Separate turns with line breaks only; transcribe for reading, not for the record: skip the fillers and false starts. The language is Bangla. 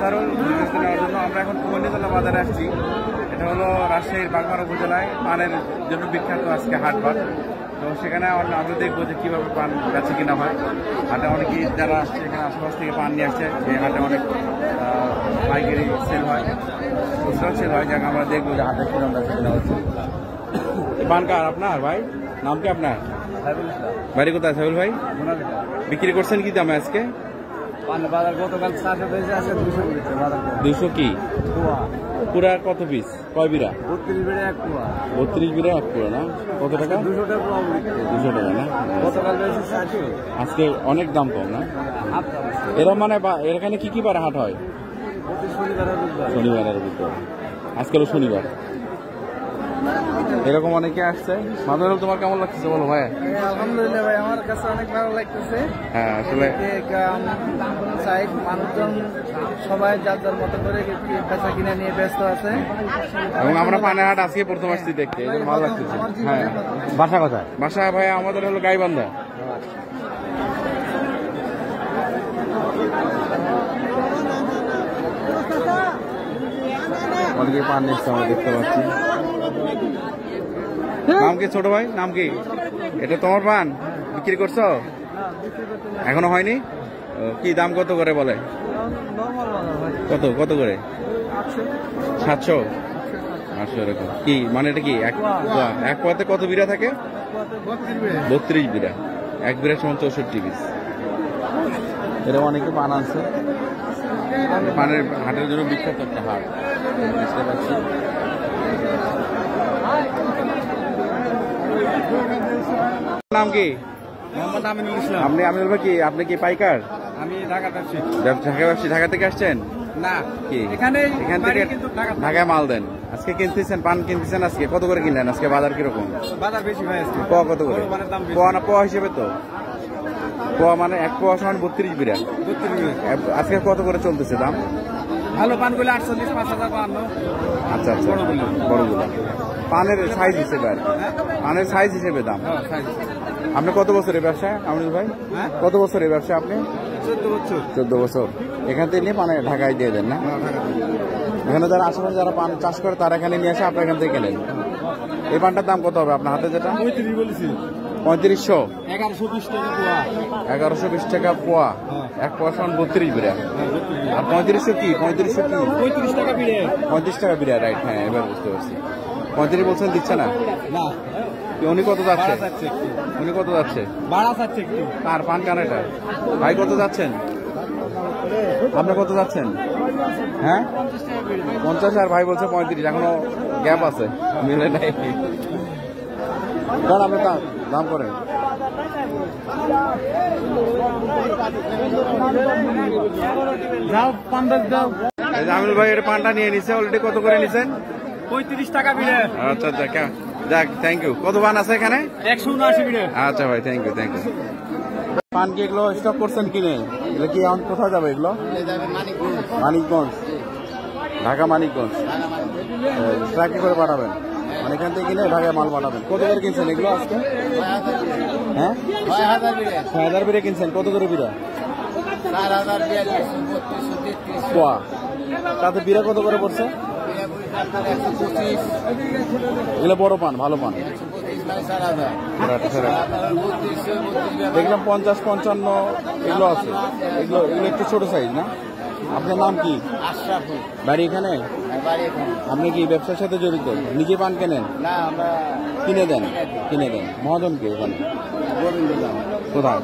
আজহারুল নেওয়ার জন্য আমরা এখন কুমিল্লা বাজারে আসছি। এটা হলো রাজশাহীর বাগমারা উপজেলায় পানের জন্য বিখ্যাত আজকে হাটবার। তো সেখানে আমরা দেখবো যে কীভাবে পান বেচে কিনা হয়। হাটে অনেকেই যারা আসছে এখানে আশেপাশ থেকে পান নিয়ে আসছে, এই হাটে অনেক পাইকারি সেল হয়, খুচরা সেল হয়। যাকে আমরা দেখবো যে হাটে কিরকম বেচে কিনা হচ্ছে। পান কার আপনার ভাই? নাম কি আপনার? বাড়ি কোথায় সাইবুল ভাই? বিক্রি করছেন কি দামে আজকে?
গতকাল
200 কি পুরা কত পিস? কয় বিরা? 32 বিরা 1 পুরা না? কত টাকা? 200 টাকা না?
গতকাল
আজকে অনেক দাম কম না? এরা মানে এখানে কি কি বার হাট হয়? শনিবার আর বুধবার। আজকে হলো শনিবার। এরকম অনেকে আসছে। মাদুরুল, তোমার কেমন লাগতেছে বলো ভাই?
আলহামদুলিল্লাহ ভাই, আমার কাছে অনেক ভালো লাগতেছে।
হ্যাঁ, আসলে
মানুষজন সবাই যার যার মতো করে বেচা কিনা নিয়ে ব্যস্ত আছে।
এবং আমরা পানের হাট আজকে প্রথম আসছি দেখতে, এই জন্য ভালো লাগতেছে। হ্যাঁ, বাসা কোথায়? বাসা ভাই আমাদের হলো গাইবান্ধা। অনেকে পান নিচ্ছে আমরা দেখতে পাচ্ছি। নাম কি ছোট ভাই? নাম কি? এটা তোমার পান বিক্রি করছো? এখনো হয়নি? কি দাম কত করে বলে? কত কত করে? 700 800 এরকম। কি মানে এটা কি এক পোয়াতে কত বিড়া থাকে? 32 বিড়া। এক বিড়া সমান 64 পিস। এরকম অনেকে পান আছে। পানের হাটের জন্য বিখ্যাত একটা হাট বুঝতে পারছি। নাম কি?
মোহাম্মদ আমিনুল ইসলাম।
আপনি আমিনুল ভাই কি? আপনি কি পাইকার?
আমি ঢাকা ব্যবসায়ী।
ঢাকা ব্যবসায়ী। ঢাকা থেকে আসছেন?
না,
কি
এখান থেকে
ঢাকায় মাল দেন? আজকে কিনতেছেন পান কিনতেছেন আজকে কত করে কিনলেন? আজকে বাজার কিরকম?
বাজার বেশি ভাই আজকে।
পোয়া কত করে? পোয়া না পোয়া হিসেবে তো? পোয়া মানে 1 পোয়া সমান 32 বিরা। আজকে কত করে চলতেছে দাম?
ভালো পানগুলো 48, 5052।
আচ্ছা আচ্ছা, বড়গুলো পানের সাইজ হিসেবে আর কি। পানের সাইজ হিসেবে দাম। আপনি কত বছরের ব্যবসা আমিনুল ভাই? কত বছরের ব্যবসা আপনি? 14 বছর। এখান থেকে নিয়ে পানে ঢাকায় দিয়ে দেন না? এখানে যারা আশেপাশে যারা পান চাষ করে তারা এখানে নিয়ে আসে, আপনার এখান থেকে কেনেন। এই পানটার দাম কত হবে আপনার হাতে যেটা? 3500। 1120 টাকা পোয়া। 1 পোয়া সমান 32 বিরা। আর 3500 কি? 35 টাকা বিরা। রাইট, হ্যাঁ এবার বুঝতে পারছি। 35 বলছেন, দিচ্ছে না? উনি কত যাচ্ছে? উনি কত যাচ্ছে? কার পান কার এটা? ভাই কত যাচ্ছেন? আপনি কত যাচ্ছেন? হ্যাঁ 50, আর ভাই বলছে 35। এখনো গ্যাপ আছে, মিলে নাই। আপনি দাম করেন। আমিনুল ভাই এর পানটা নিয়ে নিছে অলরেডি। কত করে নিছেন?
35 টাকা বিড়ে।
আচ্ছা আচ্ছা, যাক থ্যাংক ইউ। কত পান আছে এখানে?
179 বিড়ে।
আচ্ছা ভাই, থ্যাংক ইউ। পান কি এগুলো স্টক করছেন কিনে? এগুলো কি এখন কোথায় যাবে এগুলো? মানিকগঞ্জ, ঢাকা মানিকগঞ্জ। ট্রাকে করে পাঠাবেন? মানে এখান থেকে কিনে ঢাকায় মাল পাঠাবেন। কত করে কিনছেন এগুলো আজকে? হ্যাঁ 6000 বিড়ে কিনছেন। কত করে বিড়া?
4000
পোয়া। তাতে বিড়া কত করে পড়ছে? এগুলো বড় পান, ভালো পান। দেখলাম 50-55 এগুলো আছে। এগুলো একটু ছোট সাইজ না? আপনার নাম কি? বাড়ি এখানে? আপনি কি ব্যবসার সাথে জড়িত? নিজে পান কেনেন? কিনে দেন? মহাজন কে ওখানে? কোথায়?